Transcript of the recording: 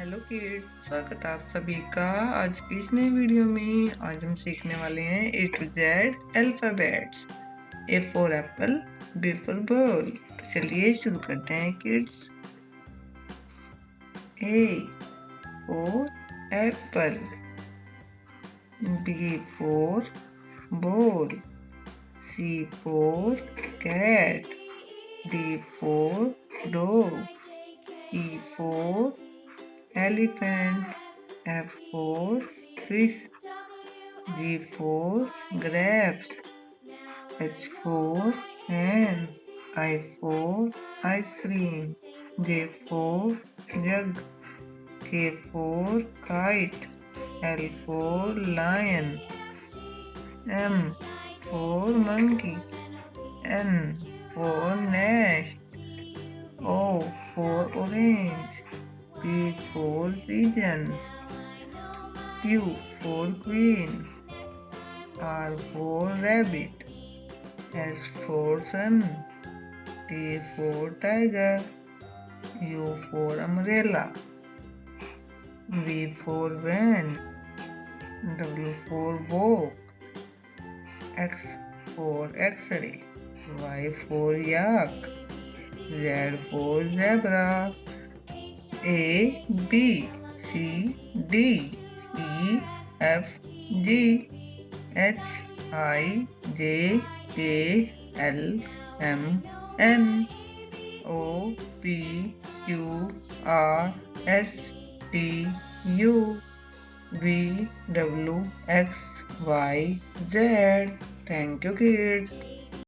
Hello kids, स्वागत है आप सभी का आज की इस नई वीडियो में। आज हम सीखने वाले हैं A to Z alphabets. A for apple, B for ball. तो चलिए शुरू करते हैं kids. A for apple, B for ball, C for cat, D for dog, E for elephant, F for fish, G for grapes, H for hen, I for ice cream, J for jug, K for kite, L for lion, M for monkey, N for nest, O for orange, P for pigeon, Q for queen, R for rabbit, S for sun, T for tiger, U for umbrella, V for van, W for walk, X for X-ray, Y for yak, Z for zebra, A, B, C, D, E, F, G, H, I, J, K, L, M, N, O, P, Q, R, S, T, U, V, W, X, Y, Z. Thank you, kids.